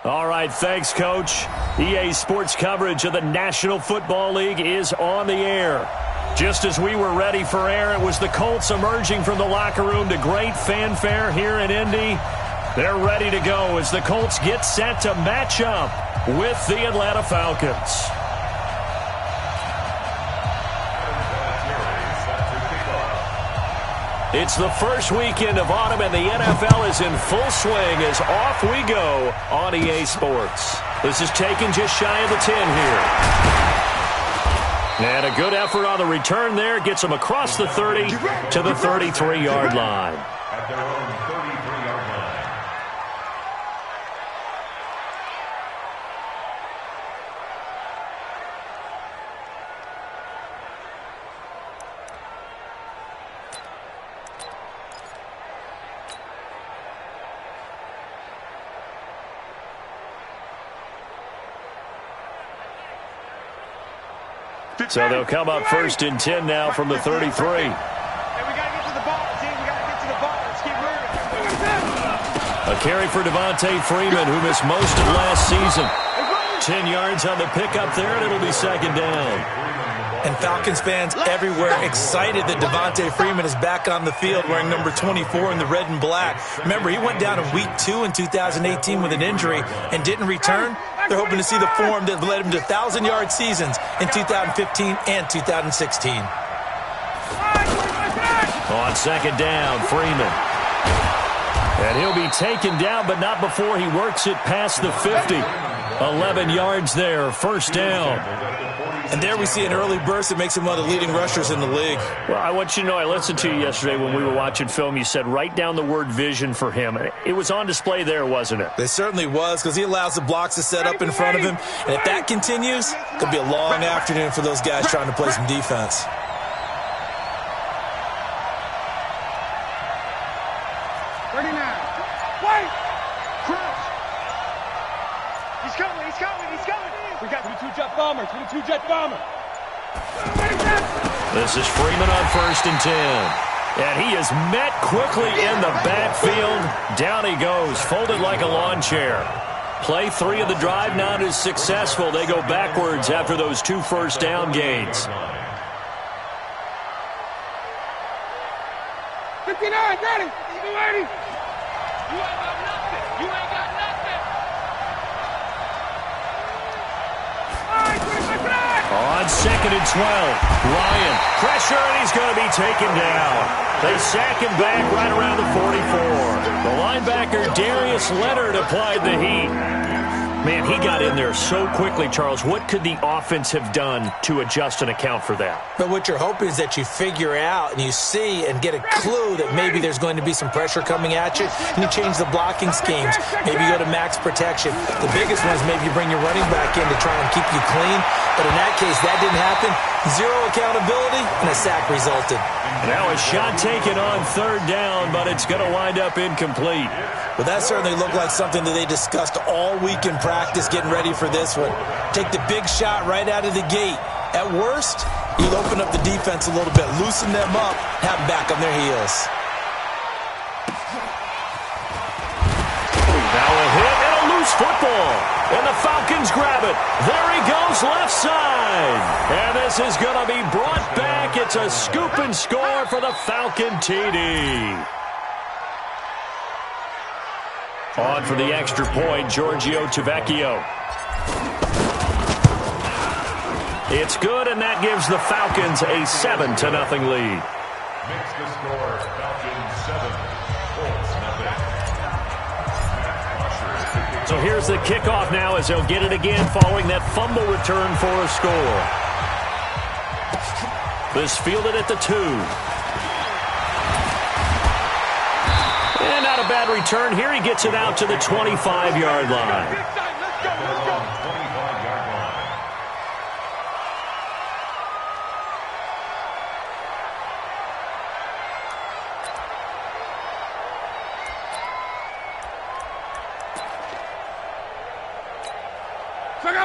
All right, thanks, Coach. EA Sports coverage of the National Football League is on the air. Just as we were ready for air, it was the Colts emerging from the locker room to great fanfare here in Indy. They're ready to go as the Colts get set to match up with the Atlanta Falcons. It's the first weekend of autumn, and the NFL is in full swing as off we go on EA Sports. This is taken just shy of the 10 here. And a good effort on the return there. Gets them across the 30 to the 33-yard line. At their own 33-yard line. So they'll come up first and 10 now from the 33. Hey, we got to get to the ball, team. We got to get to the ball. Let's keep moving. A carry for Devontae Freeman, who missed most of last season. 10 yards on the pickup there, and it'll be second down. And Falcons fans everywhere excited that Devontae Freeman is back on the field wearing number 24 in the red and black. Remember, he went down in week 2 in 2018 with an injury and didn't return. They're hoping to see the form that led him to 1,000-yard seasons in 2015 and 2016. On second down, Freeman. And he'll be taken down, but not before he works it past the 50. 11 yards there, first down. And there we see an early burst that makes him one of the leading rushers in the league. Well, I want you to know, I listened to you yesterday when we were watching film. You said write down the word vision for him. It was on display there, wasn't it? It certainly was, because he allows the blocks to set up in front of him. And if that continues, it could be a long afternoon for those guys trying to play some defense. This is Freeman on first and 10. And he is met quickly in the backfield. Down he goes, folded like a lawn chair. Play 3 of the drive not as successful. They go backwards after those 2 first down gains. 59, ready. You ready? You ain't got nothing. You ain't got nothing. On second and 12, Ryan, pressure, and he's going to be taken down. They sack him back right around the 44. The linebacker, Darius Leonard, applied the heat. Man, he got in there so quickly, Charles. What could the offense have done to adjust and account for that? But what you're hoping is that you figure out and you see and get a clue that maybe there's going to be some pressure coming at you, and you change the blocking schemes. Maybe you go to max protection. The biggest one is maybe you bring your running back in to try and keep you clean. But in that case, that didn't happen. 0 accountability, and a sack resulted. Now a shot taken on third down, but it's going to wind up incomplete. Well, that certainly looked like something that they discussed all week in practice getting ready for this one. Take the big shot right out of the gate. At worst, you'll open up the defense a little bit, loosen them up, have them back on their heels. Now a hit and a loose football. And the Falcons grab it. There he goes, left side. And this is going to be brought back. It's a scoop and score for the Falcon TD. On for the extra point, Giorgio Tavecchio. It's good, and that gives the Falcons a 7-0 lead. Makes the score Falcons 7, Colts 0. So here's the kickoff now as they'll get it again following that fumble return for a score. This fielded at the 2. And not a bad return here. He gets it out to the 25-yard line.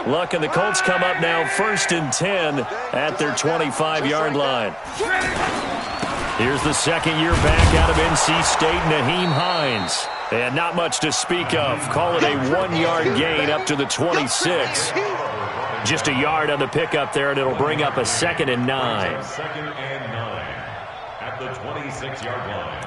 Luck and the Colts come up now first and 10 at their 25-yard line. Here's the second year back out of NC State, Naheem Hines. And not much to speak of. Call it a 1-yard gain up to the 26. Just a yard on the pickup there, and it'll bring up a 2nd and 9. 2nd and 9 at the 26-yard line.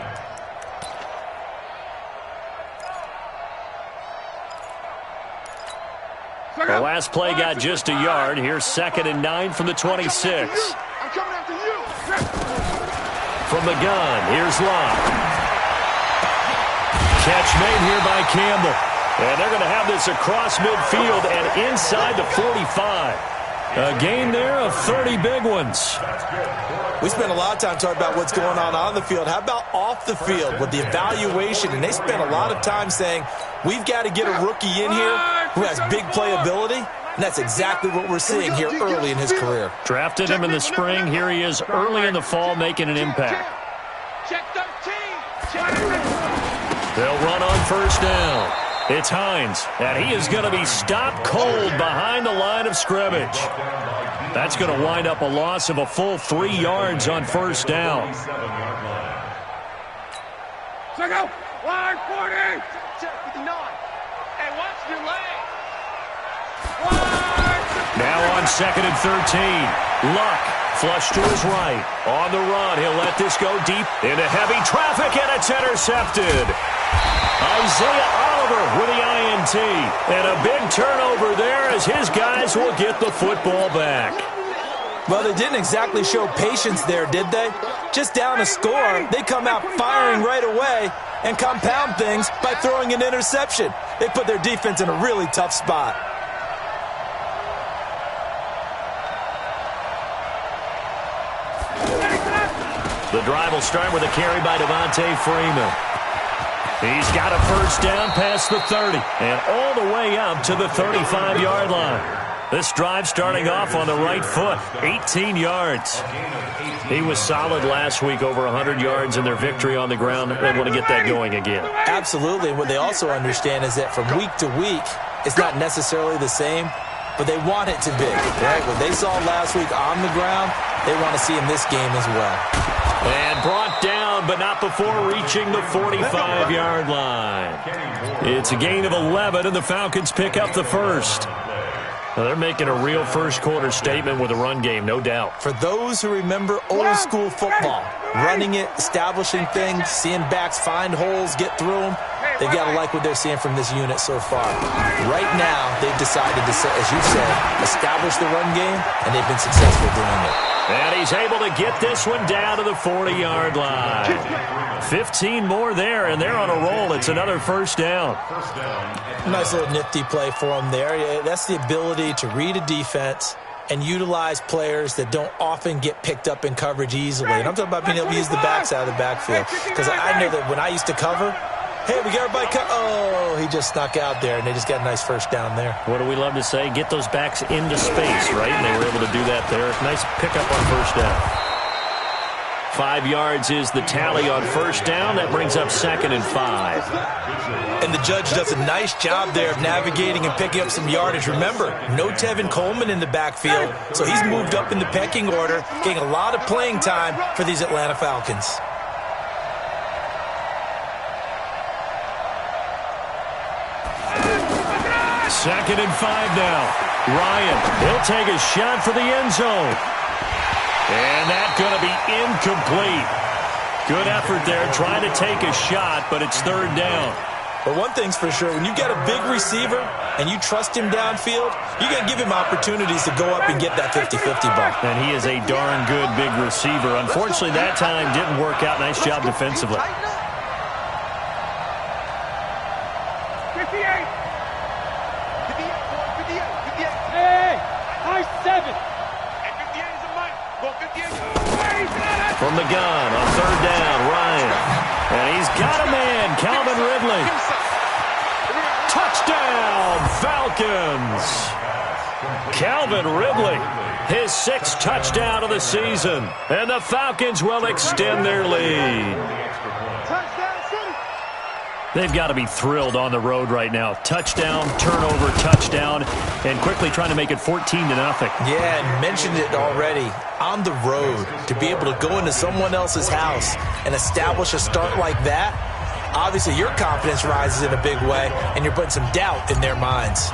The last play got just a yard. Here's 2nd and 9 from the 26. I'm coming after you. From the gun, here's Locke. Catch made here by Campbell. And they're going to have this across midfield and inside the 45. A gain there of 30 big ones. We spent a lot of time talking about what's going on the field. How about off the field with the evaluation? And they spent a lot of time saying, we've got to get a rookie in here who has big playability. And that's exactly what we're seeing here early in his career. Drafted him in the spring. Here he is early in the fall making an impact. Check 13. They'll run on first down. It's Hines, and he is going to be stopped cold behind the line of scrimmage. That's going to wind up a loss of a full 3 yards on first down. Check out. Line 40. Check 59. Hey, watch your leg. Now on 2nd and 13. Luck flush to his right. On the run, he'll let this go deep into heavy traffic, and it's intercepted. Isaiah Oliver with the INT. And a big turnover there as his guys will get the football back. Well, they didn't exactly show patience there, did they? Just down a score, they come out firing right away and compound things by throwing an interception. They put their defense in a really tough spot. The drive will start with a carry by Devontae Freeman. He's got a first down past the 30 and all the way up to the 35-yard line. This drive starting off on the right foot, 18 yards. He was solid last week, over 100 yards in their victory on the ground. They want to get that going again. Absolutely. And what they also understand is that from week to week, it's not necessarily the same, but they want it to be. Right? What they saw last week on the ground, they want to see in this game as well. And brought down, but not before reaching the 45-yard line. It's a gain of 11, and the Falcons pick up the first. Now they're making a real first-quarter statement with a run game, no doubt. For those who remember old-school football, running it, establishing things, seeing backs find holes, get through them, they've got to like what they're seeing from this unit so far. Right now, they've decided to, as you said, establish the run game, and they've been successful doing it. And he's able to get this one down to the 40-yard line. 15 more there, and they're on a roll. It's another first down. Nice little nifty play for them there. That's the ability to read a defense and utilize players that don't often get picked up in coverage easily. And I'm talking about being able to use the backs out of the backfield. Because I know that when I used to cover, hey, we got everybody oh, he just snuck out there, and they just got a nice first down there. What do we love to say? Get those backs into space, right? And they were able to do that there. Nice pickup on first down. 5 yards is the tally on first down. That brings up 2nd and 5. And the judge does a nice job there of navigating and picking up some yardage. Remember, no Tevin Coleman in the backfield, so he's moved up in the pecking order, getting a lot of playing time for these Atlanta Falcons. Second and 5 now. Ryan, he'll take a shot for the end zone. And that's going to be incomplete. Good effort there, trying to take a shot, but it's third down. But one thing's for sure, when you got a big receiver and you trust him downfield, you got to give him opportunities to go up and get that 50-50 ball. And he is a darn good big receiver. Unfortunately, that time didn't work out. Nice job defensively. 58. Hey, high 7. And 58 is a mic. Well, 58. From the gun on third down, Ryan. And he's got a man, Calvin Ridley. Touchdown, Falcons. Calvin Ridley, his 6th touchdown of the season. And the Falcons will extend their lead. They've got to be thrilled on the road right now. Touchdown, turnover, touchdown, and quickly trying to make it 14-0. Yeah, and mentioned it already. On the road, to be able to go into someone else's house and establish a start like that, obviously your confidence rises in a big way, and you're putting some doubt in their minds.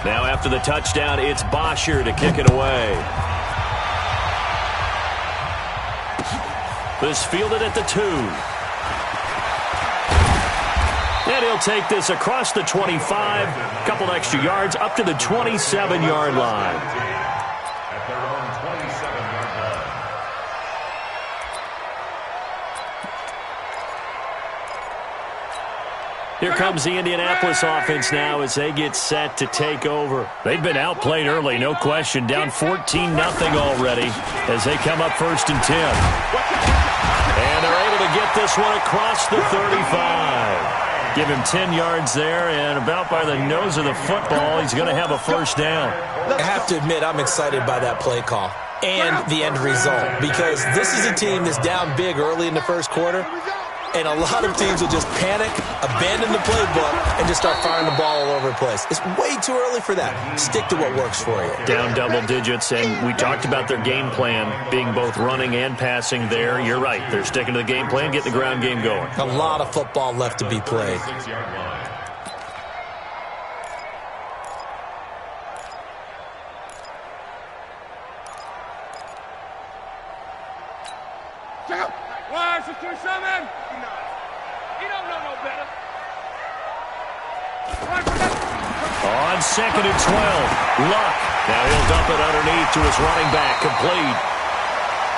Now after the touchdown, it's Bosher to kick it away. This fielded at the 2. And he'll take this across the 25, a couple extra yards, up to the 27-yard line. At their own 27-yard line. Here comes the Indianapolis offense now as they get set to take over. They've been outplayed early, no question, down 14-0 already as they come up 1st and 10. And they're able to get this one across the 35. Give him 10 yards there, and about by the nose of the football, he's going to have a 1st down. I have to admit, I'm excited by that play call and the end result, because this is a team that's down big early in the first quarter, and a lot of teams will just panic, abandon the playbook, and just start firing the ball all over the place. It's way too early for that. Stick to what works for you. Down double digits, and we talked about their game plan being both running and passing there. You're right. They're sticking to the game plan, getting the ground game going. A lot of football left to be played. 6-yard line. Why, 627? He don't know no better. On 2nd and 12, Luck. Now he'll dump it underneath to his running back, complete.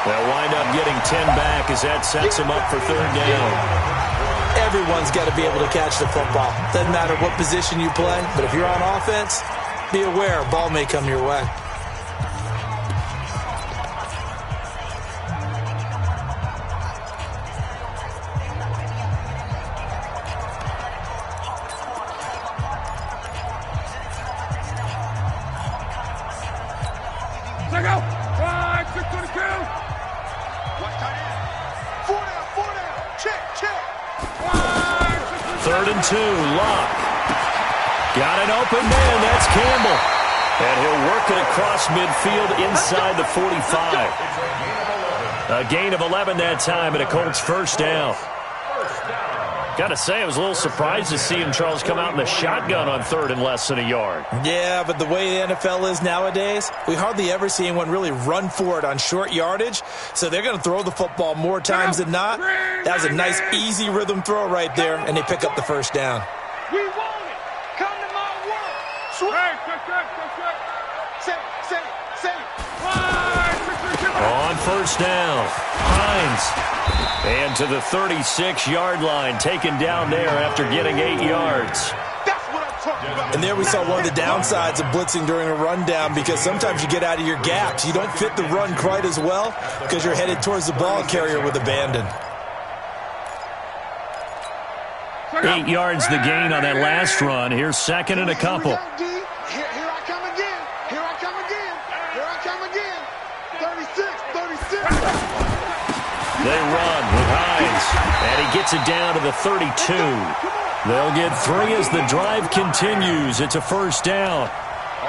They'll wind up getting 10 back as that sets him up for 3rd down. Everyone's got to be able to catch the football. Doesn't matter what position you play, but if you're on offense, be aware a ball may come your way. Check out. 622. What tight end? 4 down. Check. 3rd and 2, Luck. Got an open man, that's Campbell. And he'll work it across midfield inside the 45. A gain of 11 that time, and a Colts 1st down. Got to say, I was a little surprised to see him, Charles, come out in the shotgun on 3rd and less than a yard. Yeah, but the way the NFL is nowadays, we hardly ever see anyone really run for it on short yardage. So they're going to throw the football more times than not. That was a nice, easy rhythm throw right there, and they pick up the 1st down. We want it. Come to my world. Hey, check. Say. On 1st down, Hines. And to the 36-yard line, taken down there after getting 8 yards. That's what I'm talking about. And there we saw one of the downsides of blitzing during a rundown, because sometimes you get out of your gaps. You don't fit the run quite as well because you're headed towards the ball carrier with abandon. 8 yards the gain on that last run. Here's 2nd and a couple. Here I come again. 36. They run with Hines, and he gets it down to the 32. They'll get 3 as the drive continues. It's a 1st down.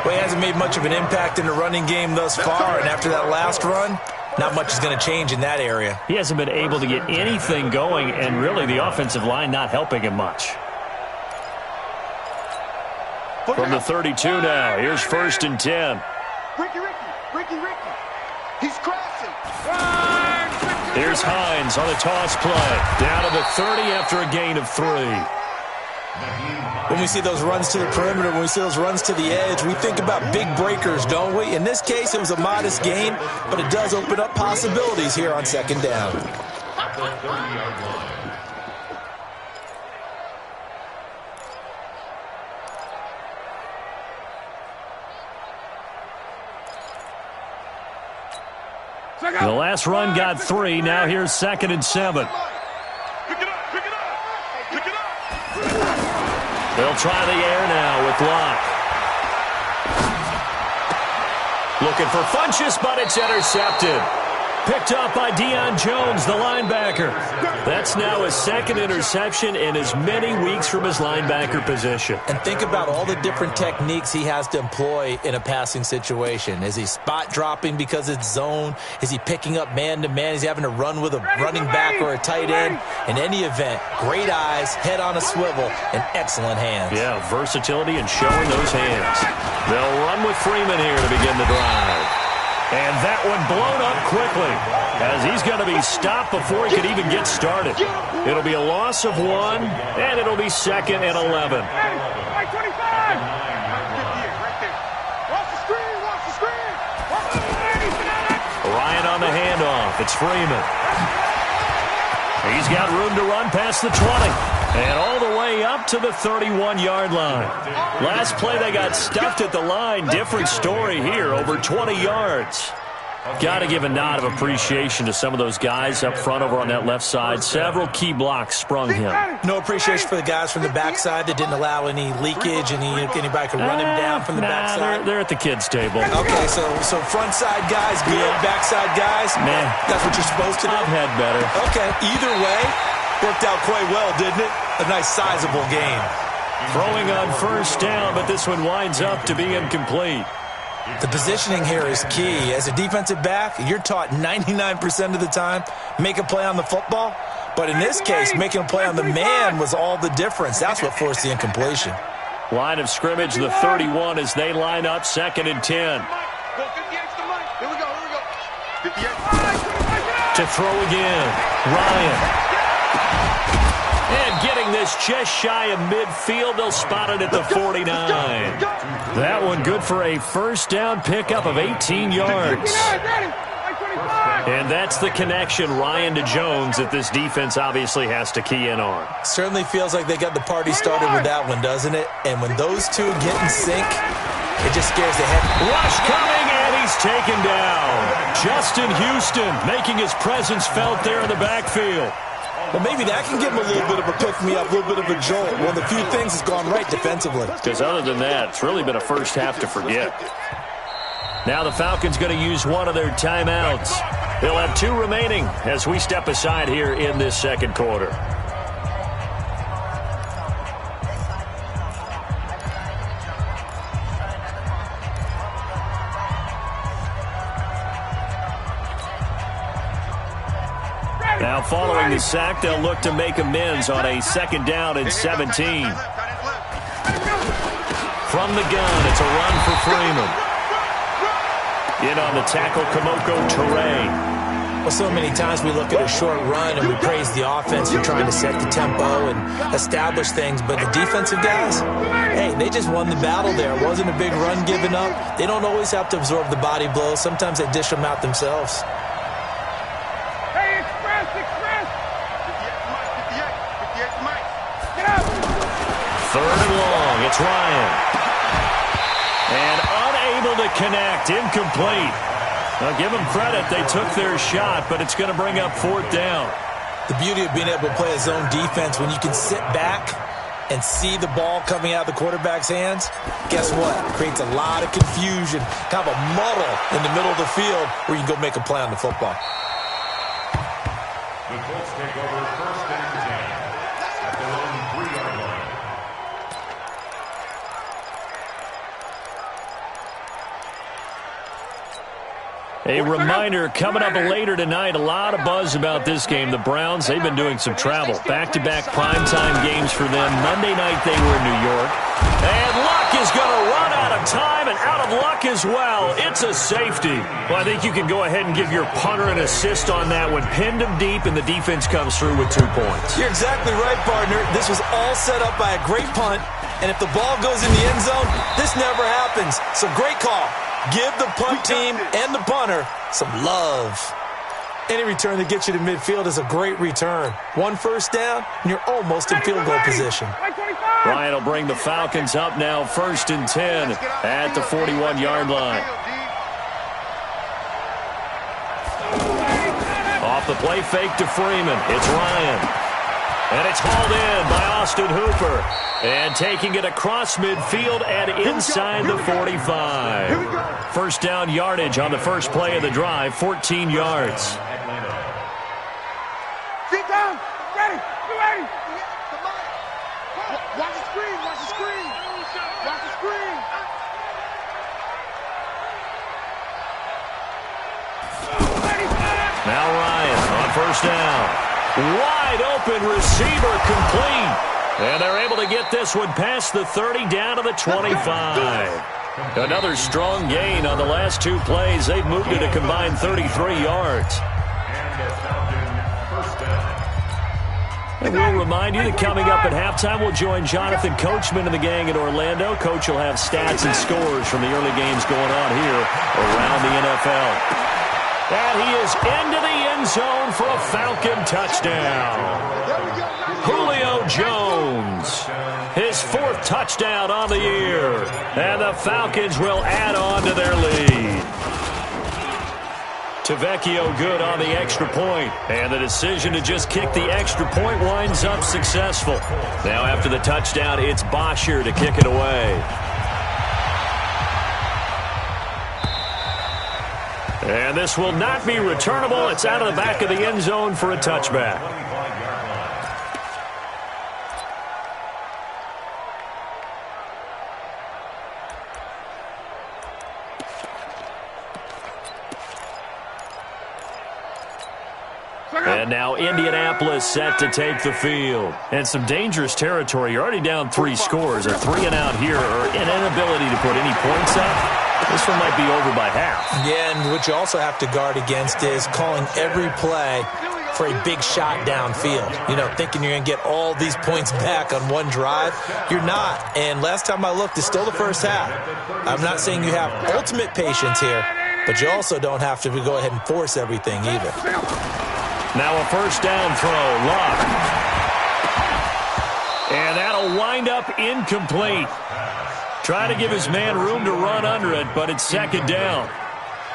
Well, he hasn't made much of an impact in the running game thus far, and after that last run, not much is going to change in that area. He hasn't been able to get anything going, and really the offensive line not helping him much. From the 32 now, here's 1st and 10. Ricky. He's crashing. Here's Hines on a toss play. Down to the 30 after a gain of 3. When we see those runs to the perimeter, when we see those runs to the edge, we think about big breakers, don't we? In this case, it was a modest gain, but it does open up possibilities here on 2nd down. At the 30-yard line. The last run got 3. Now here's 2nd and 7. Pick it up. They'll try the air now with Locke. Looking for Funchess, but it's intercepted. Picked up by Deion Jones, the linebacker. That's now his second interception in as many weeks from his linebacker position. And think about all the different techniques he has to employ in a passing situation. Is he spot dropping because it's zone? Is he picking up man-to-man? Is he having to run with a running back or a tight end? In any event, great eyes, head on a swivel, and excellent hands. Yeah, versatility and showing those hands. They'll run with Freeman here to begin the drive. And that one blown up quickly as he's going to be stopped before he could even get started. It'll be a loss of 1, and it'll be 2nd and 11. Right 25. Watch the screen, watch the screen. Ryan on the handoff. It's Freeman. He's got room to run past the 20. And all the way up to the 31-yard line. Last play, they got stuffed at the line. Different story here, over 20 yards. Got to give a nod of appreciation to some of those guys up front over on that left side. Several key blocks sprung him. No appreciation for the guys from the backside that didn't allow any leakage, and anybody could run him down from the backside. They're at the kids' table. Okay, so front side guys good, backside guys, man, that's what you're supposed to do. I've had better. Okay, either way, worked out quite well, didn't it? A nice sizable gain. Throwing on first down, but this one winds up to be incomplete. The positioning here is key. As a defensive back, you're taught 99% of the time, make a play on the football. But in this case, making a play on the man was all the difference. That's what forced the incompletion. Line of scrimmage, the 31, as they line up 2nd and 10. To throw again, Ryan. And getting this just shy of midfield, they'll spot it at the 49. That one good for a first down pickup of 18 yards. And that's the connection, Ryan to Jones, that this defense obviously has to key in on. Certainly feels like they got the party started with that one, doesn't it? And when those two get in sync, it just scares the head. Rush coming, and he's taken down. Justin Houston making his presence felt there in the backfield. Well, maybe that can give him a little bit of a pick-me-up, a little bit of a jolt. One of the few things that's gone right defensively. Because other than that, it's really been a first half to forget. Now the Falcons going to use one of their timeouts. They'll have 2 remaining as we step aside here in this second quarter. Now following the sack, they'll look to make amends on a 2nd down and 17. From the gun, it's a run for Freeman. In on the tackle, Kamoko Toure. Well, so many times we look at a short run and we praise the offense for trying to set the tempo and establish things, but the defensive guys, hey, they just won the battle there. It wasn't a big run given up. They don't always have to absorb the body blows. Sometimes they dish them out themselves. Third and long, it's Ryan. And unable to connect, incomplete. Now give them credit, they took their shot, but it's going to bring up 4th down. The beauty of being able to play a zone defense, when you can sit back and see the ball coming out of the quarterback's hands, guess what? It creates a lot of confusion, kind of a muddle in the middle of the field where you can go make a play on the football. The Colts take over 1st and 10 at their own 3-yard line. A reminder, coming up later tonight, a lot of buzz about this game. The Browns, they've been doing some travel. Back-to-back primetime games for them. Monday night they were in New York. And Luck is going to run out of time and out of luck as well. It's a safety. Well, I think you can go ahead and give your punter an assist on that one. Pinned him deep, and the defense comes through with 2 points. You're exactly right, partner. This was all set up by a great punt. And if the ball goes in the end zone, this never happens. So great call. Give the punt team and the punter some love. Any return that gets you to midfield is a great return. 1 first down, and you're almost in field goal position. Ryan will bring the Falcons up now 1st and 10 at the 41-yard line. Off the play fake to Freeman. It's Ryan. And it's hauled in by Austin Hooper. And taking it across midfield and inside the 45. First down yardage on the first play of the drive, 14 yards. Sit down. Ready. You ready? Watch the screen. Watch the screen. Watch the screen. Now Ryan on first down. Wide open receiver complete. And they're able to get this one past the 30 down to the 25. Another strong gain on the last two plays. They've moved it a combined 33 yards. And we'll remind you that coming up at halftime, we'll join Jonathan Coachman and the gang in Orlando. Coach will have stats and scores from the early games going on here around the NFL. And he is into the end zone for a Falcon touchdown. Julio Jones, his fourth touchdown on the year. And the Falcons will add on to their lead. Tavecchio good on the extra point. And the decision to just kick the extra point winds up successful. Now after the touchdown, it's Bosher to kick it away. And this will not be returnable. It's out of the back of the end zone for a touchback. And now Indianapolis set to take the field. And some dangerous territory. You're already down 3 scores. A 3 and out here, or an inability to put any points up. This one might be over by half. Yeah, and what you also have to guard against is calling every play for a big shot downfield. You know, thinking you're going to get all these points back on one drive. You're not. And last time I looked, it's still the first half. I'm not saying you have ultimate patience here, but you also don't have to go ahead and force everything either. Now a first down throw, Locke. And that'll wind up incomplete. Try to give his man room to run under it, but it's second down.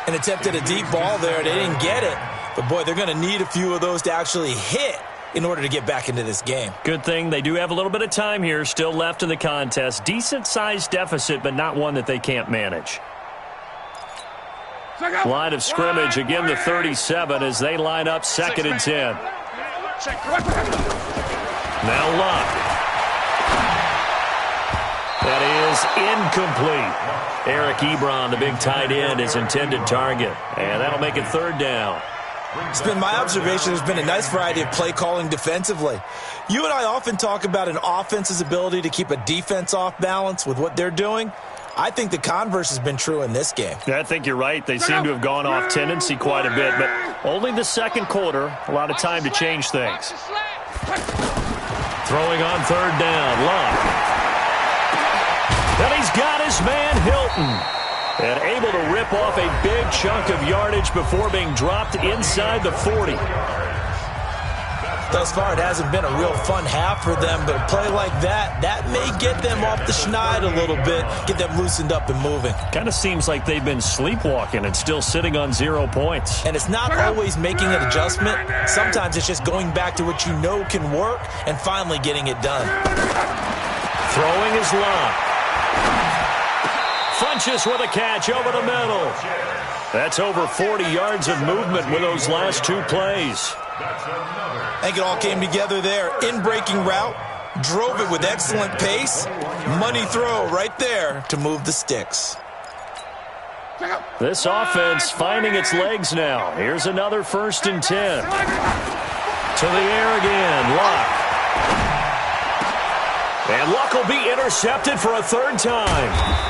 And attempted a deep ball there. They didn't get it. But, boy, they're going to need a few of those to actually hit in order to get back into this game. Good thing they do have a little bit of time here still left in the contest. Decent-sized deficit, but not one that they can't manage. Line of scrimmage, again the 37 as they line up second and 10. Now Locke. That is incomplete. Eric Ebron, the big tight end, is intended target. And that'll make it third down. It's been my observation there's been a nice variety of play calling defensively. You and I often talk about an offense's ability to keep a defense off balance with what they're doing. I think the converse has been true in this game. Yeah, I think you're right. They seem to have gone off tendency quite a bit, but only the second quarter, a lot of time to change things. Throwing on third down, Locke. And he's got his man Hilton. And able to rip off a big chunk of yardage before being dropped inside the 40. Thus far, it hasn't been a real fun half for them, but a play like that may get them off the schneid a little bit, get them loosened up and moving. Kind of seems like they've been sleepwalking and still sitting on 0 points. And it's not always making an adjustment. Sometimes it's just going back to what you know can work and finally getting it done. Throwing is Locke. Funches with a catch over the middle. That's over 40 yards of movement with those last 2 plays. I think it all came together there. In-breaking route, drove it with excellent pace. Money throw right there to move the sticks. This offense finding its legs now. Here's another 1st and 10. To the air again, Locke. And Luck will be intercepted for a 3rd time.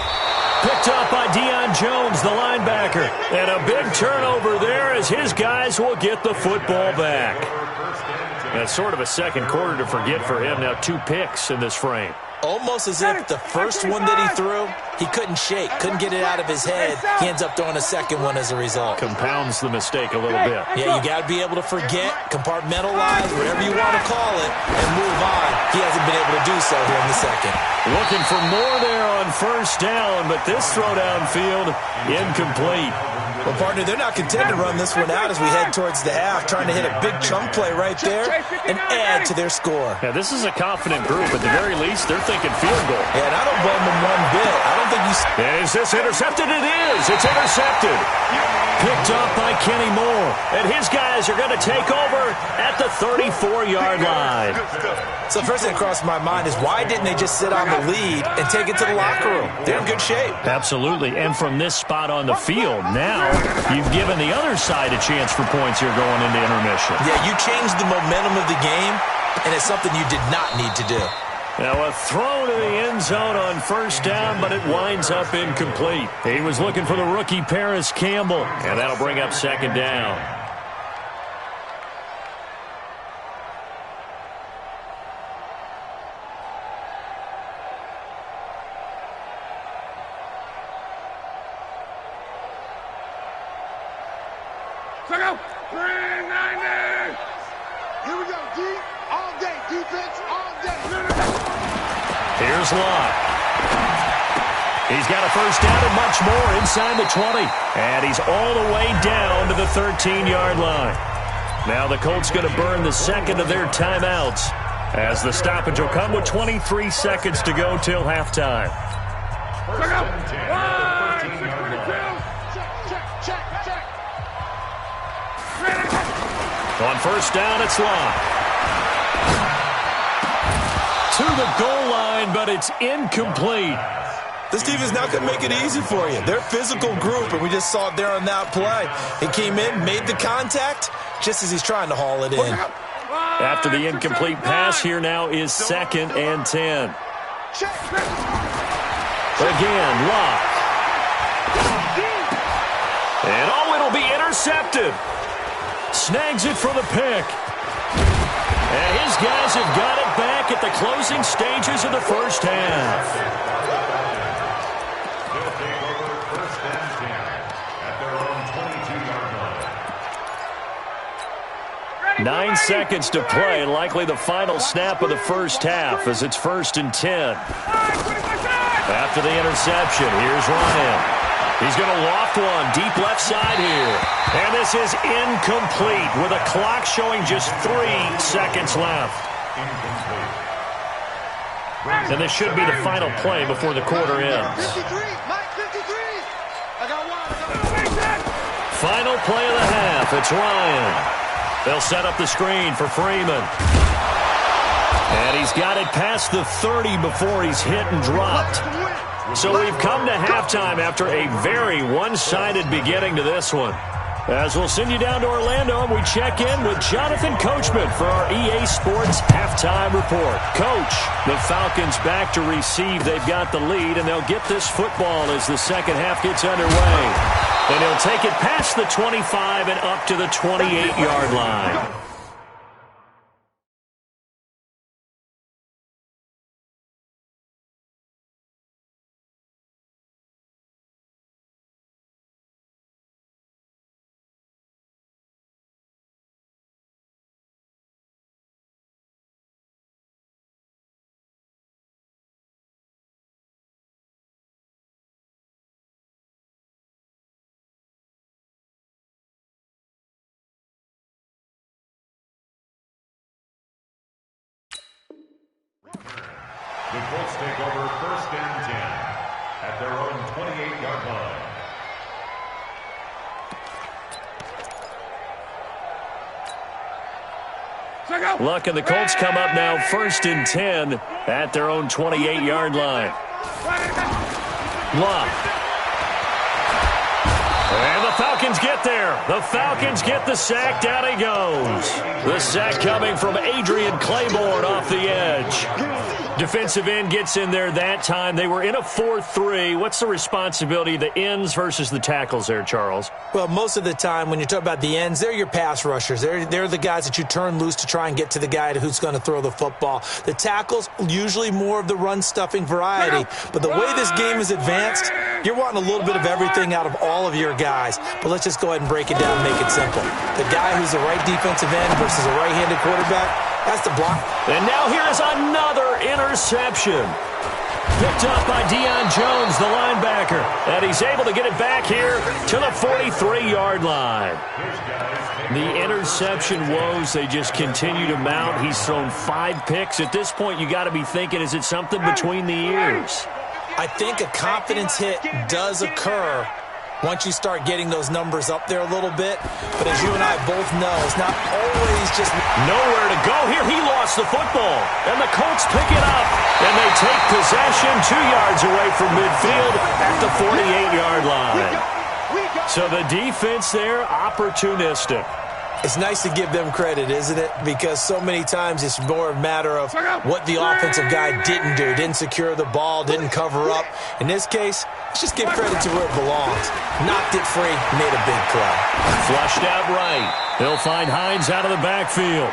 Picked up by Deion Jones, the linebacker. And a big turnover there as his guys will get the football back. That's sort of a second quarter to forget for him. Now 2 picks in this frame. Almost as if the first one that he threw, he couldn't shake, couldn't get it out of his head. He ends up throwing a second one as a result. Compounds the mistake a little bit. Yeah, you got to be able to forget, compartmentalize, whatever you want to call it, and move on. He hasn't been able to do so here in the second. Looking for more there on 1st down, but this throw downfield incomplete. Well, partner, they're not content to run this one out as we head towards the half, trying to hit a big chunk play right there and add to their score. Yeah, this is a confident group. At the very least, they're thinking field goal. Yeah, and I don't blame them one bit. I don't think you... Is this intercepted? It is. It's intercepted. Picked up by Kenny Moore. And his guys are going to take over at the 34-yard line. So the first thing that crossed my mind is why didn't they just sit on the lead and take it to the locker room? They're in good shape. Absolutely. And from this spot on the field, now you've given the other side a chance for points here going into intermission. Yeah, you changed the momentum of the game, and it's something you did not need to do. Now a throw to the end zone on first down, but it winds up incomplete. He was looking for the rookie Paris Campbell, and that'll bring up second down. Check out. 390. Here we go. Deep all day. Defense all day. Here's Locke. He's got a first down and much more inside the 20. And he's all the way down to the 13-yard line. Now the Colts going to burn the second of their timeouts as the stoppage will come with 23 seconds to go till halftime. Check out. 622. Check. On first down, it's Locke. To the goal line, but it's incomplete. This defense not going to make it easy for you. They're a physical group, and we just saw it there on that play. He came in, made the contact, just as he's trying to haul it in. After the incomplete pass, here now is 2nd and 10. Again, Locke. And it'll be intercepted. Snags it for the pick. And his guys have got it back at the closing stages of the first half. They'll take over first and 10 at their own 22-yard line. 9 seconds to play, and likely the final snap of the first half as it's 1st and 10. After the interception, here's Ryan. He's going to loft one deep left side here. And this is incomplete with a clock showing just 3 seconds left. Incomplete. And this should be the final play before the quarter ends. 53. Mike, 53. I got one. Final play of the half. It's Ryan. They'll set up the screen for Freeman. And he's got it past the 30 before he's hit and dropped. So we've come to halftime after a very one-sided beginning to this one. As we'll send you down to Orlando, and we check in with Jonathan Coachman for our EA Sports Halftime Report. Coach, the Falcons back to receive. They've got the lead, and they'll get this football as the second half gets underway. And he'll take it past the 25 and up to the 28-yard line. The Colts take over first and 10 at their own 28-yard line. Luck and the Colts come up now 1st and 10 at their own 28-yard line. Luck. And the Falcons get there. The Falcons get the sack. Down he goes. The sack coming from Adrian Claiborne off the edge. Defensive end gets in there that time. They were in a 4-3. What's the responsibility of the ends versus the tackles there, Charles? Well, most of the time when you talk about the ends, they're your pass rushers. They're the guys that you turn loose to try and get to the guy who's going to throw the football. The tackles, usually more of the run-stuffing variety. But the way this game is advanced, you're wanting a little bit of everything out of all of your guys. But let's just go ahead and break it down and make it simple. The guy who's the right defensive end versus a right-handed quarterback, that's the block. And now here is another interception. Picked up by Deion Jones, the linebacker. And he's able to get it back here to the 43-yard line. The interception woes, they just continue to mount. He's thrown 5 picks. At this point, you got to be thinking, is it something between the ears? I think a confidence hit does occur once you start getting those numbers up there a little bit. But as you and I both know, it's not always just nowhere to go here. He lost the football, and the Colts pick it up, and they take possession 2 yards away from midfield at the 48-yard line. So the defense there, opportunistic. It's nice to give them credit, isn't it? Because so many times it's more a matter of what the offensive guy didn't do. Didn't secure the ball, didn't cover up. In this case, let's just give credit to where it belongs. Knocked it free, made a big play. Flushed out right. He'll find Hines out of the backfield.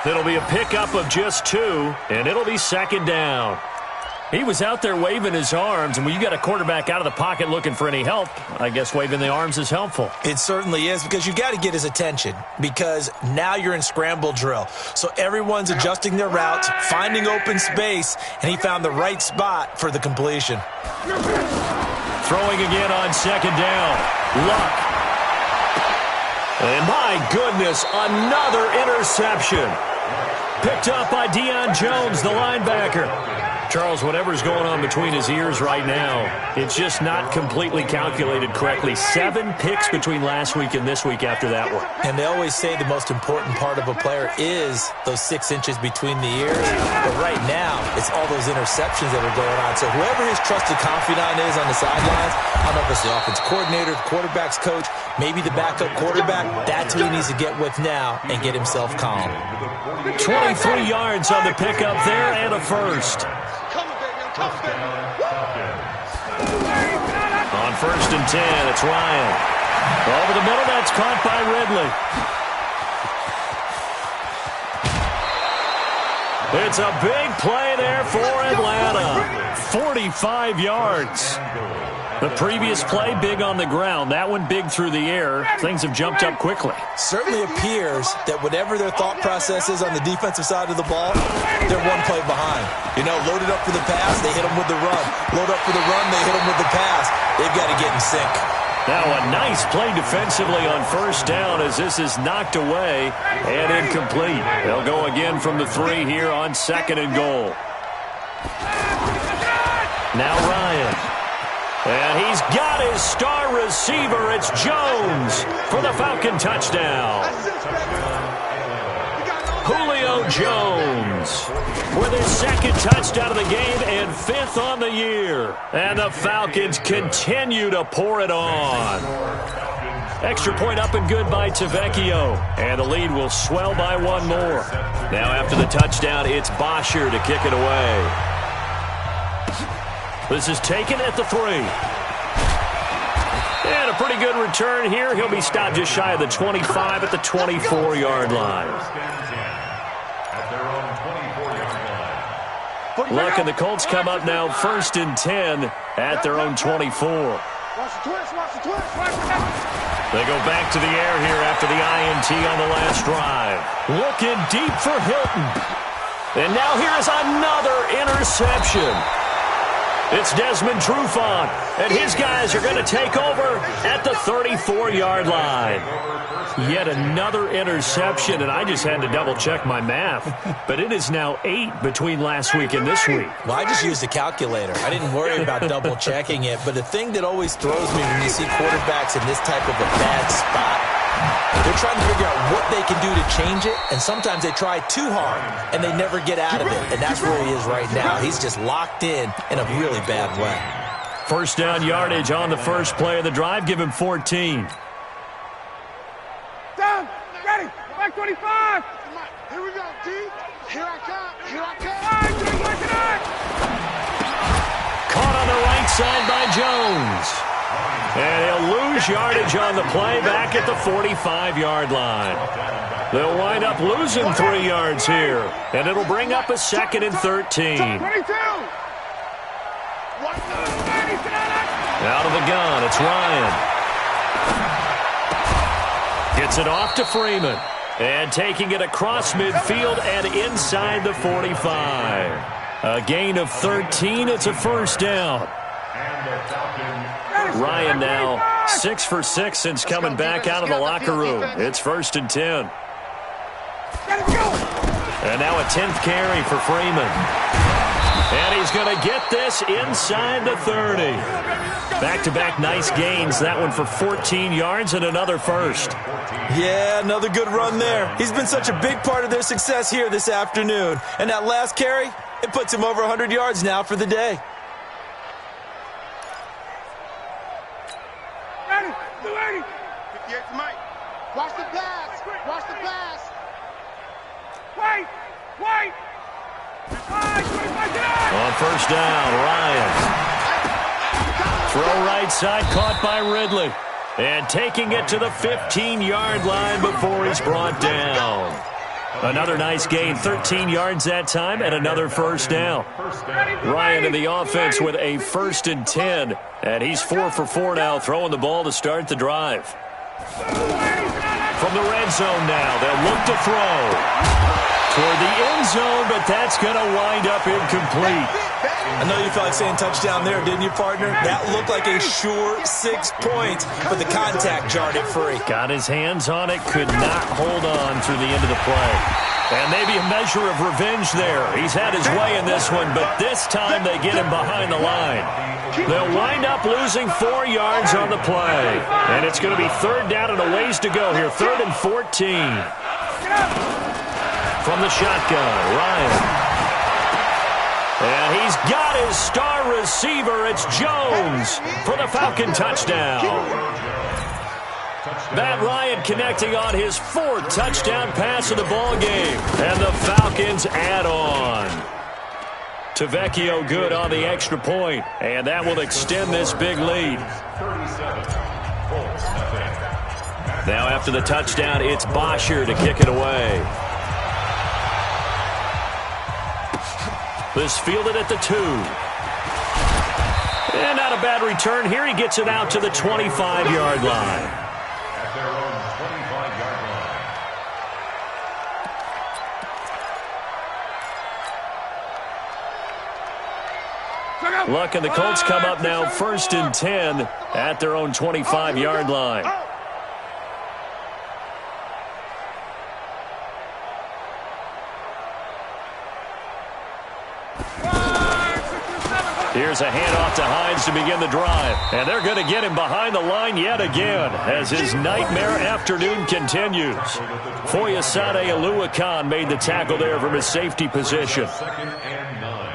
It'll be a pickup of just 2, and it'll be second down. He was out there waving his arms, and when you got a quarterback out of the pocket looking for any help, I guess waving the arms is helpful. It certainly is, because you got to get his attention, because now you're in scramble drill. So everyone's adjusting their routes, finding open space, and he found the right spot for the completion. Throwing again on second down. Luck. And my goodness, another interception. Picked up by Deion Jones, the linebacker. Charles, whatever's going on between his ears right now, it's just not completely calculated correctly. 7 picks between last week and this week after that one. And they always say the most important part of a player is those 6 inches between the ears. But right now, it's all those interceptions that are going on. So whoever his trusted confidant is on the sidelines, I don't know if it's the offense coordinator, the quarterback's coach, maybe the backup quarterback, that's who he needs to get with now and get himself calm. 23 yards on the pickup there and a first. First On 1st and 10, it's Ryan. Over the middle, that's caught by Ridley. It's a big play there for Atlanta. 45 yards. The previous play, big on the ground. That one, big through the air. Things have jumped up quickly. Certainly appears that whatever their thought process is on the defensive side of the ball, they're one play behind. You know, loaded up for the pass, they hit them with the run. Load up for the run, they hit them with the pass. They've got to get in sync. Now a nice play defensively on 1st down as this is knocked away and incomplete. They'll go again from the 3 here on 2nd and goal. Now Ryan. And he's got his star receiver. It's Jones for the Falcon touchdown. Julio Jones with his 2nd touchdown of the game and 5th on the year. And the Falcons continue to pour it on. Extra point up and good by Tavecchio. And the lead will swell by 1 more. Now after the touchdown, it's Bosher to kick it away. This is taken at the 3. And a pretty good return here. He'll be stopped just shy of the 25 at the 24-yard line. Luck and the Colts come up now 1st and 10 at their own 24. They go back to the air here after the INT on the last drive. Looking deep for Hilton. And now here is another interception. It's Desmond Trufant, and his guys are going to take over at the 34-yard line. Yet another interception, and I just had to double-check my math. But it is now 8 between last week and this week. Well, I just used a calculator. I didn't worry about double-checking it. But the thing that always throws me when you see quarterbacks in this type of a bad spot, they're trying to figure out what they can do to change it, and sometimes they try too hard, and they never get out of it. And that's where he is right now. He's just locked in a really bad way. 1st down yardage on the first play of the drive. Give him 14. Down, ready, back 25. Here we go, D. Here I come, here I come. Caught on the right side by Jones. And he'll lose yardage on the play back at the 45-yard line. They'll wind up losing 3 yards here. And it'll bring up a 2nd and 13. Out of the gun, it's Ryan. Gets it off to Freeman. And taking it across midfield and inside the 45. A gain of 13. It's a first down. Ryan now 6 for 6 since coming back out of the locker room. It's 1st and 10. And now a 10th carry for Freeman. And he's going to get this inside the 30. Back-to-back nice gains. That one for 14 yards and another first. Yeah, another good run there. He's been such a big part of their success here this afternoon. And that last carry, it puts him over 100 yards now for the day. Watch the pass. Watch the pass. Wait. On first down, Ryan. Throw right side, caught by Ridley. And taking it to the 15-yard line before he's brought down. Another nice gain, 13 yards that time, and another first down. Ryan in the offense with a 1st and 10. And he's 4 for 4 now, throwing the ball to start the drive. From the red zone now, they'll look to throw. Toward the end zone, but that's going to wind up incomplete. I know you felt like saying touchdown there, didn't you, partner? That looked like a sure 6 points, but the contact jarred it free. Got his hands on it, could not hold on through the end of the play. And maybe a measure of revenge there. He's had his way in this one, but this time they get him behind the line. They'll wind up losing 4 yards on the play. And it's going to be 3rd down and a ways to go here. 3rd and 14. From the shotgun, Ryan. And he's got his star receiver. It's Jones for the Falcon touchdown. Matt Ryan connecting on his 4th touchdown pass of the ball game. And the Falcons add on. Tavecchio good on the extra point. And that will extend this big lead. Now after the touchdown, it's Bosher to kick it away. This fielded at the 2. And not a bad return here. He gets it out to the 25-yard line. At their own 25-yard line. Luck and the Colts come up now 1st and 10 at their own 25-yard line. Here's a handoff to Hines to begin the drive. And they're going to get him behind the line yet again as his nightmare afternoon continues. Foyesade Oluwakan made the tackle there from his safety position. 2nd and 9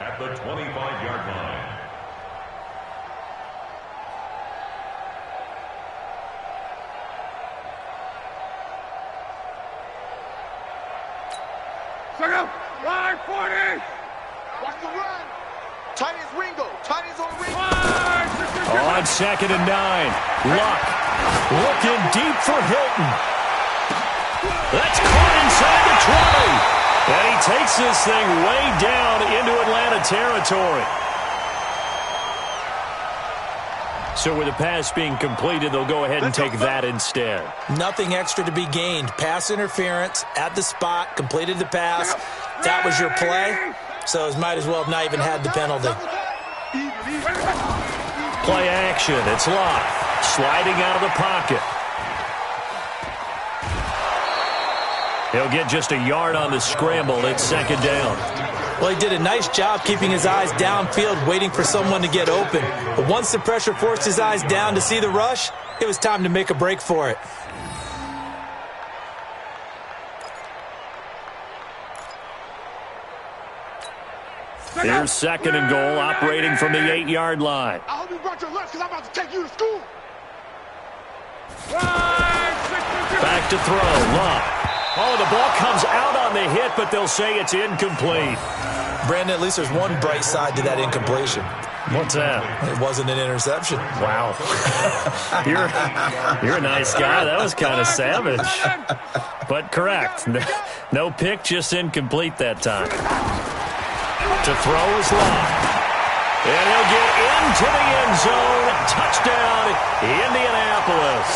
at the 25-yard line. Check out. Line 40. Watch the run. Tight as Ringo. Tight as on Ringo. On 2nd and 9. Luck looking deep for Hilton. That's caught inside the 20. And he takes this thing way down into Atlanta territory. So with the pass being completed, they'll go ahead and take that instead. Nothing extra to be gained. Pass interference at the spot, completed the pass. That was your play. So it might as well have not even had the penalty. Play action. It's Locke sliding out of the pocket. He'll get just a yard on the scramble. It's 2nd down. Well, he did a nice job keeping his eyes downfield, waiting for someone to get open. But once the pressure forced his eyes down to see the rush, it was time to make a break for it. Here's 2nd and goal, operating from the 8-yard line. I hope you brought your lunch because I'm about to take you to school. Back to throw. Luck. Oh, the ball comes out on the hit, but they'll say it's incomplete. Brandon, at least there's one bright side to that incompletion. What's that? It wasn't an interception. Wow. You're a nice guy. That was kind of savage. But correct. No pick, just incomplete that time. To throw is Locke. And he'll get into the end zone. Touchdown, Indianapolis.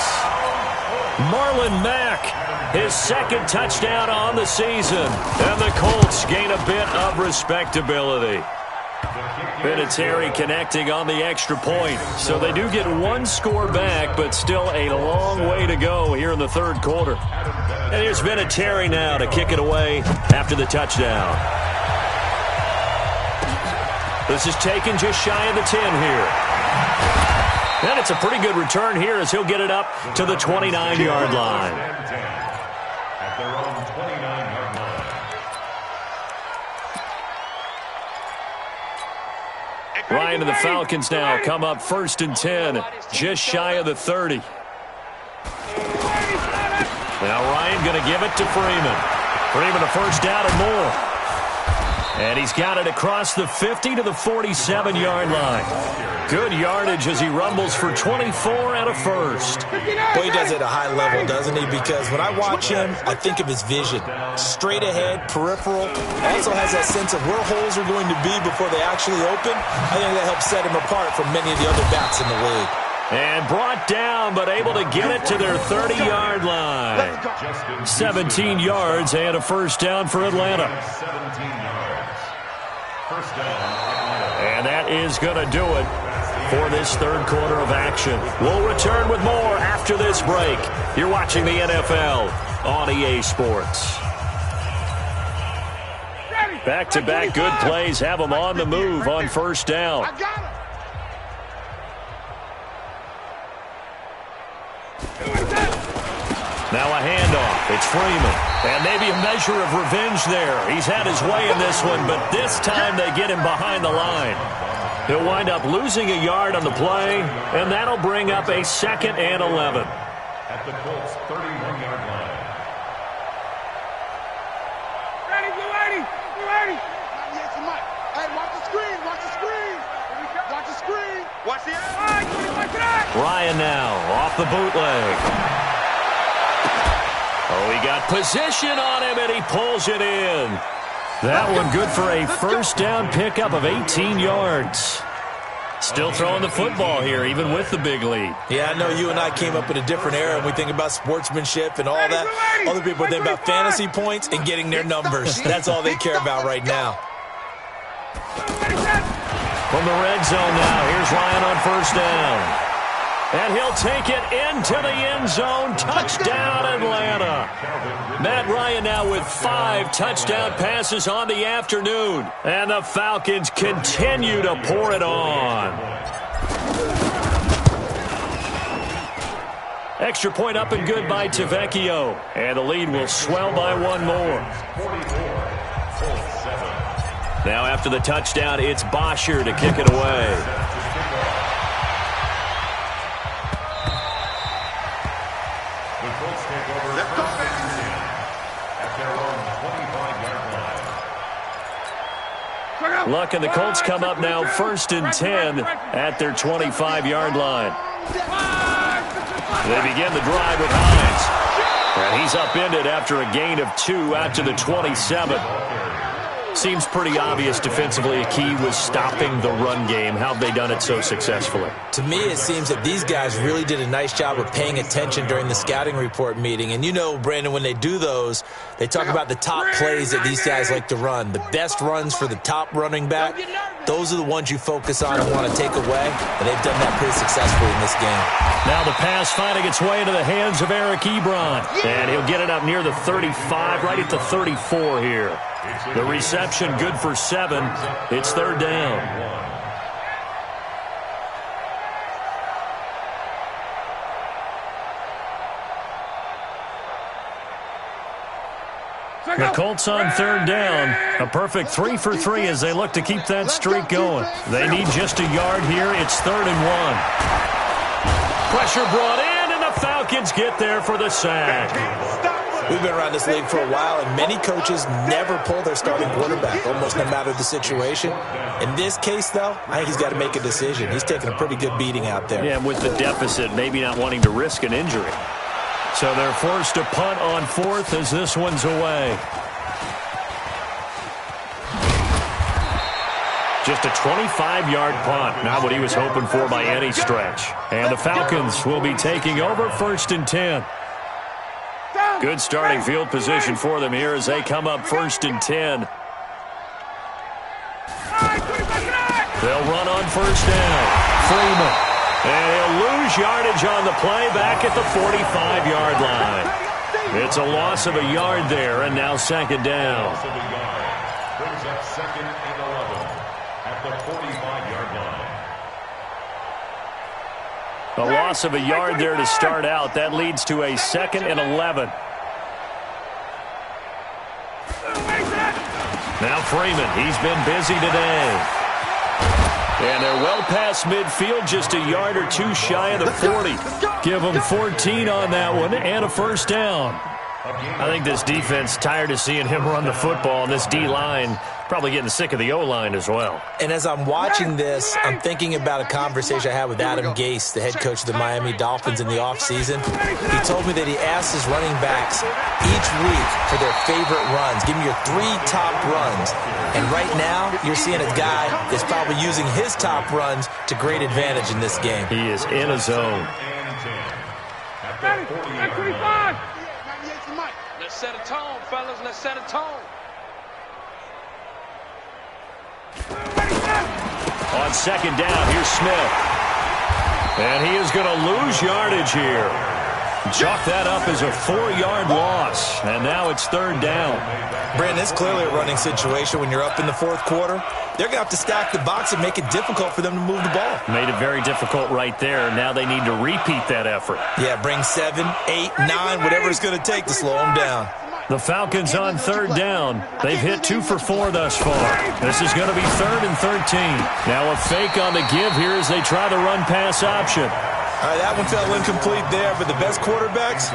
Marlon Mack, his second touchdown on the season. And the Colts gain a bit of respectability. Vinatieri connecting on the extra point. So they do get one score back, but still a long way to go here in the third quarter. And here's Vinatieri now to kick it away after the touchdown. This is taken just shy of the 10 here. And it's a pretty good return here as he'll get it up to the 29-yard line. At their own 29-yard line. Ryan and the Falcons now come up 1st and 10, just shy of the 30. Now Ryan going to give it to Freeman. Freeman a first down and more. And he's got it across the 50 to the 47-yard line. Good yardage as he rumbles for 24 and a first. Boy, he does it at a high level, doesn't he? Because when I watch him, I think of his vision. Straight ahead, peripheral. Also has that sense of where holes are going to be before they actually open. I think that helps set him apart from many of the other backs in the league. And brought down, but able to get it to their 30-yard line. 17 yards and a first down for Atlanta. 17 yards. First down, Atlanta. And that is going to do it for this third quarter of action. We'll return with more after this break. You're watching the NFL on EA Sports. Back-to-back good plays have them on the move on first down. Now a handoff. It's Freeman. And maybe a measure of revenge there. He's had his way in this one, but this time they get him behind the line. He'll wind up losing a yard on the play, and that'll bring up a 2nd and 11. At the Colts' 31-yard line. Ready, get ready, get ready. Yes, you might. Hey, watch the screen, watch the screen. Watch the screen. Watch the eye. Ryan now off the bootleg. Oh, he got position on him, and he pulls it in. That one good for a first down pickup of 18 yards. Still throwing the football here, even with the big lead. Yeah, I know you and I came up in a different era, and we think about sportsmanship and all that. Other people think about fantasy points and getting their numbers. That's all they care about right now. From the red zone now, here's Ryan on first down. And he'll take it into the end zone. Touchdown, Atlanta. Matt Ryan now with 5 touchdown passes on the afternoon. And the Falcons continue to pour it on. Extra point up and good by Tavecchio. And the lead will swell by one more. Now after the touchdown, it's Bosher to kick it away. Luck and the Colts come up now 1st and 10 at their 25-yard line. They begin the drive with Hines. And he's upended after a gain of 2 out to the 27. Seems pretty obvious defensively a key was stopping the run game. How have they done it so successfully? To me, it seems that these guys really did a nice job of paying attention during the scouting report meeting. And you know, Brandon, when they do those, they talk about the top plays that these guys like to run. The best runs for the top running back, those are the ones you focus on and want to take away. And they've done that pretty successfully in this game. Now the pass finding its way into the hands of Eric Ebron. And he'll get it up near the 35, right at the 34 here. The reception good for 7. It's 3rd down. The Colts on 3rd down. A perfect 3 for 3 as they look to keep that streak going. They need just a yard here. It's 3rd and 1. Pressure brought in, and the Falcons get there for the sack. We've been around this league for a while, and many coaches never pull their starting quarterback, almost no matter the situation. In this case, though, I think he's got to make a decision. He's taking a pretty good beating out there. Yeah, and with the deficit, maybe not wanting to risk an injury. So they're forced to punt on 4th as this one's away. Just a 25-yard punt, not what he was hoping for by any stretch. And the Falcons will be taking over 1st and 10. Good starting field position for them here as they come up 1st and 10. They'll run on 1st down. Freeman. And he'll lose yardage on the play back at the 45-yard line. It's a loss of a yard there, and now 2nd down. Brings up 2nd and 11 at the 45-yard line. A loss of a yard there to start out. That leads to a 2nd and 11. Now Freeman, he's been busy today. And they're well past midfield, just a yard or two shy of the 40. Give them 14 on that one and a 1st down. I think this defense tired of seeing him run the football, and this D-line probably getting sick of the O-line as well. And as I'm watching this, I'm thinking about a conversation I had with Adam Gase, the head coach of the Miami Dolphins in the offseason. He told me that he asked his running backs each week for their favorite runs. Give me your 3 top runs. And right now, you're seeing a guy that's probably using his top runs to great advantage in this game. He is in a zone. Let's set a tone, fellas. Let's set a tone. On 2nd down, here's Smith. And he is going to lose yardage here. Chalk that up as a 4-yard loss. And now it's 3rd down. Brandon, it's clearly a running situation when you're up in the 4th quarter. They're going to have to stack the box and make it difficult for them to move the ball. Made it very difficult right there. Now they need to repeat that effort. Yeah, bring 7, 8, 9, whatever it's going to take to slow them down. The Falcons on 3rd down. They've hit 2 for 4 thus far. This is going to be 3rd and 13. Now a fake on the give here as they try the run-pass option. All right, that one fell incomplete there, but the best quarterbacks,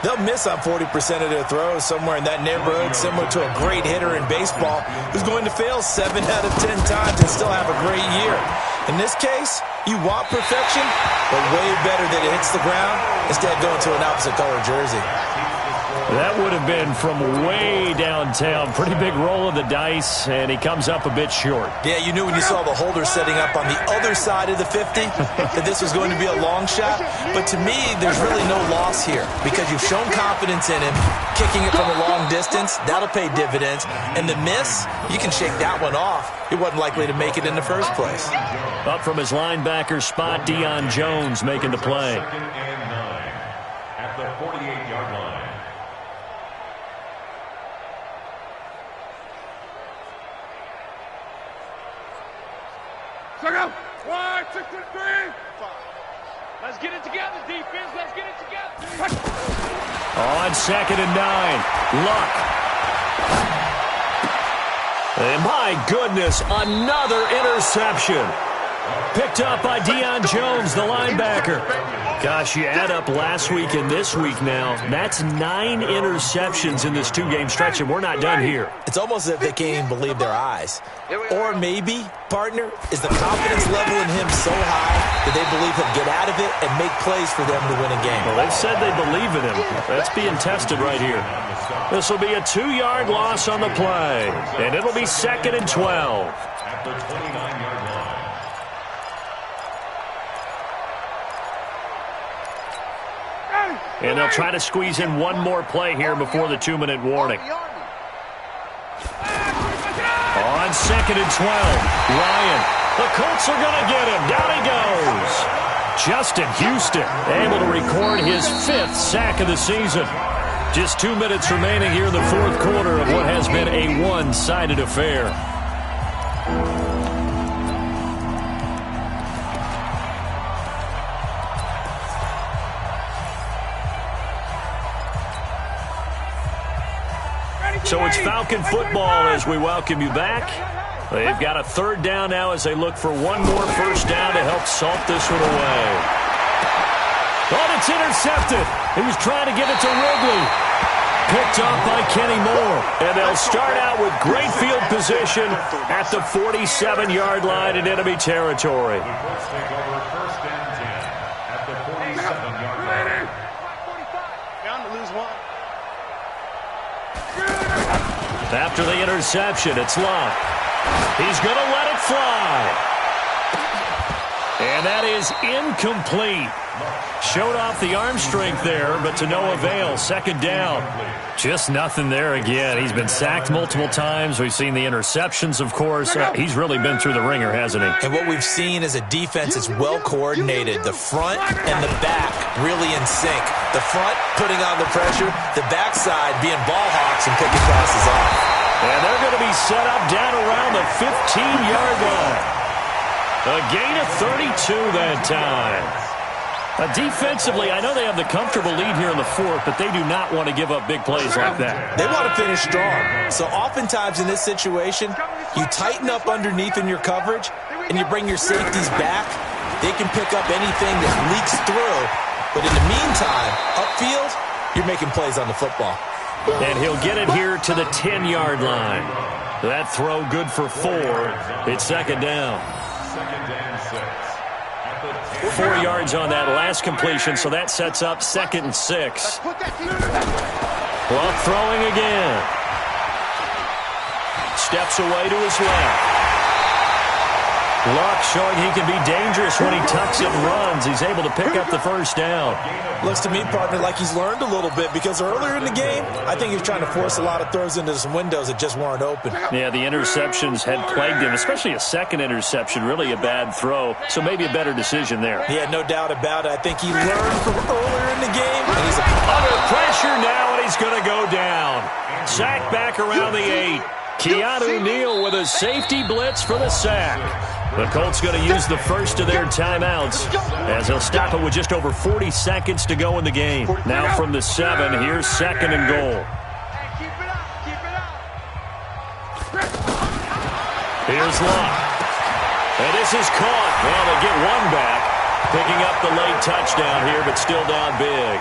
they'll miss on 40% of their throws, somewhere in that neighborhood, similar to a great hitter in baseball who's going to fail 7 out of 10 times and still have a great year. In this case, you want perfection, but way better that it hits the ground instead of going to an opposite color jersey. That would have been from way downtown. Pretty big roll of the dice, and he comes up a bit short. Yeah, you knew when you saw the holder setting up on the other side of the 50 that this was going to be a long shot. But to me, there's really no loss here because you've shown confidence in him. Kicking it from a long distance, that'll pay dividends. And the miss, you can shake that one off. He wasn't likely to make it in the first place. Up from his linebacker spot, Deion Jones making the play. 2nd and 9 at the 48-yard line. Go. 1, 2, 3. Let's get it together, defense. Let's get it together. On 2nd and 9, Luck. And my goodness, another interception. Picked up by Deion Jones, the linebacker. Gosh, you add up last week and this week now. That's 9 interceptions in this 2-game stretch, and we're not done here. It's almost as if they can't even believe their eyes. Or maybe, partner, is the confidence level in him so high that they believe he'll get out of it and make plays for them to win a game. Well, they've said they believe in him. That's being tested right here. This will be a 2-yard loss on the play, and it'll be 2nd and 12. At the 29-yard line. And they'll try to squeeze in one more play here before the 2-minute warning. On 2nd and 12, Ryan. The Colts are going to get him. Down he goes. Justin Houston able to record his 5th sack of the season. Just 2 minutes remaining here in the 4th quarter of what has been a one-sided affair. So it's Falcon football as we welcome you back. They've got a 3rd down now as they look for one more 1st down to help salt this one away. Oh, it's intercepted. He was trying to get it to Wrigley. Picked up by Kenny Moore. And they'll start out with great field position at the 47-yard line in enemy territory. The Colts take over 1st and 10 at the 47-yard line. Bound to lose one. After the interception, it's Locke. He's going to let it fly. And that is incomplete. Showed off the arm strength there, but to no avail. Second down. Just nothing there again. He's been sacked multiple times. We've seen the interceptions, of course. He's really been through the ringer, hasn't he? And what we've seen is a defense that's well coordinated. The front and the back really in sync. The front putting on the pressure, the backside being ball hawks and picking passes off. And they're going to be set up down around the 15-yard line. A gain of 32 that time. Defensively, I know they have the comfortable lead here in the fourth, but they do not want to give up big plays like that. They want to finish strong. So oftentimes in this situation, you tighten up underneath in your coverage, and you bring your safeties back. They can pick up anything that leaks through. But in the meantime, upfield, you're making plays on the football. And he'll get it here to the 10-yard line. That throw good for 4. It's second down. 4 yards on that last completion, so that sets up 2nd and 6. Luck throwing again. Steps away to his left. Luck showing he can be dangerous when he tucks it and runs. He's able to pick up the first down. Looks to me, partner, like he's learned a little bit, because earlier in the game, I think he was trying to force a lot of throws into some windows that just weren't open. Yeah, the interceptions had plagued him, especially a second interception, really a bad throw, so maybe a better decision there. Yeah, no doubt about it. I think he learned from earlier in the game. And he's under pressure now, and he's going to go down. Sack back around the 8. Keanu Neal with a safety blitz for the sack. The Colts going to use the first of their timeouts as they'll stop it with just over 40 seconds to go in the game. Now from the 7, here's 2nd and goal. Here's Luck. And this is caught. Well, they get one back, picking up the late touchdown here, but still down big.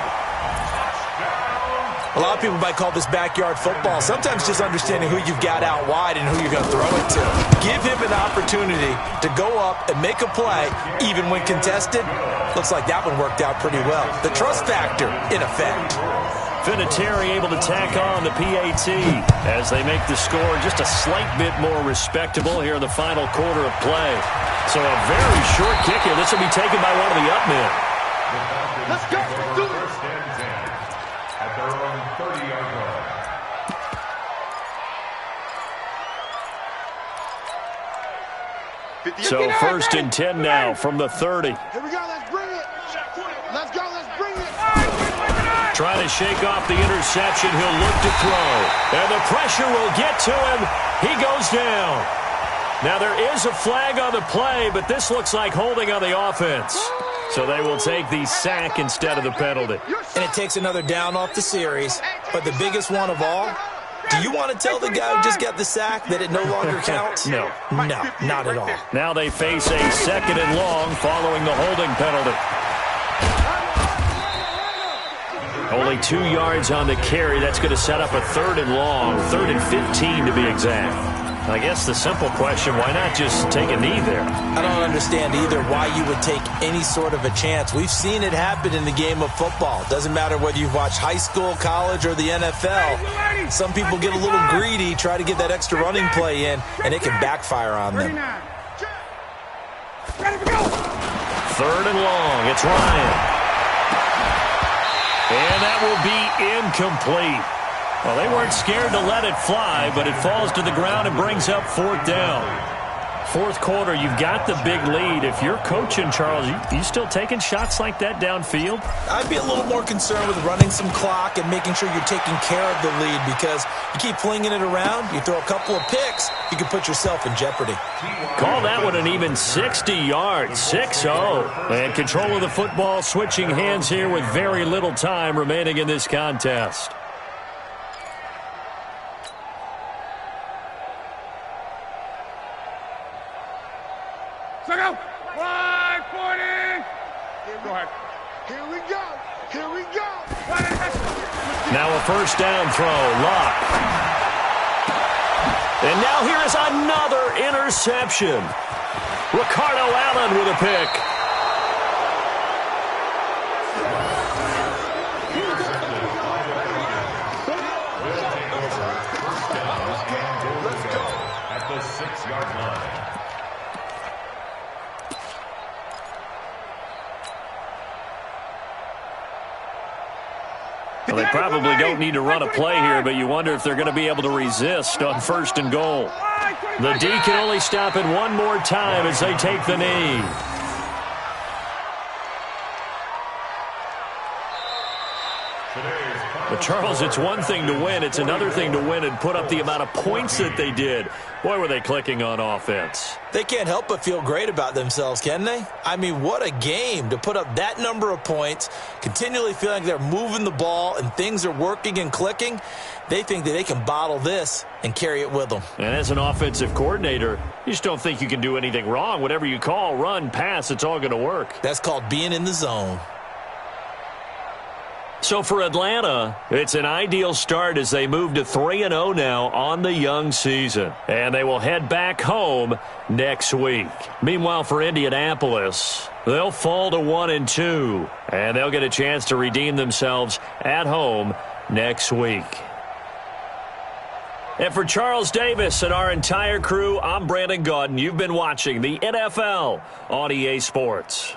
A lot of people might call this backyard football. Sometimes just understanding who you've got out wide and who you're going to throw it to. Give him an opportunity to go up and make a play, even when contested. Looks like that one worked out pretty well. The trust factor, in effect. Vinatieri able to tack on the PAT as they make the score just a slight bit more respectable here in the final quarter of play. So a very short kick here. This will be taken by one of the up men. Let's go. Do it. At their own 30-yard line. So 1st and 10 now from the 30. Here we go. Let's bring it. Let's go. Let's bring it. Trying to shake off the interception. He'll look to throw. And the pressure will get to him. He goes down. Now there is a flag on the play, but this looks like holding on the offense. So they will take the sack instead of the penalty. And it takes another down off the series. But the biggest one of all, do you want to tell the guy who just got the sack that it no longer counts? No. No, not at all. Now they face a 2nd and long following the holding penalty. Only 2 yards on the carry. That's going to set up a 3rd and long, 3rd and 15 to be exact. I guess the simple question, why not just take a knee there? I don't understand either why you would take any sort of a chance. We've seen it happen in the game of football. Doesn't matter whether you've watched high school, college, or the NFL. Some people get a little greedy, try to get that extra running play in, and it can backfire on them. 3rd and long. It's Ryan. And that will be incomplete. Well, they weren't scared to let it fly, but it falls to the ground and brings up 4th down. 4th quarter, you've got the big lead. If you're coaching, Charles, you still taking shots like that downfield? I'd be a little more concerned with running some clock and making sure you're taking care of the lead, because you keep flinging it around, you throw a couple of picks, you can put yourself in jeopardy. Call that one an even 60 yards, 6-0. And control of the football switching hands here with very little time remaining in this contest. Go. 540. Go ahead. Here we go. Here we go. Now a 1st down throw. Luck. And now here is another interception. Ricardo Allen with a pick. At the 6-yard line. Well, they probably don't need to run a play here, but you wonder if they're going to be able to resist on 1st and goal. The D can only stop it one more time as they take the knee. But Charles, it's one thing to win. It's another thing to win and put up the amount of points that they did. Boy, were they clicking on offense. They can't help but feel great about themselves, can they? I mean, what a game to put up that number of points, continually feeling like they're moving the ball and things are working and clicking. They think that they can bottle this and carry it with them. And as an offensive coordinator, you just don't think you can do anything wrong. Whatever you call, run, pass, it's all going to work. That's called being in the zone. So for Atlanta, it's an ideal start as they move to 3-0 now on the young season. And they will head back home next week. Meanwhile, for Indianapolis, they'll fall to 1-2. And they'll get a chance to redeem themselves at home next week. And for Charles Davis and our entire crew, I'm Brandon Gaudin. You've been watching the NFL on EA Sports.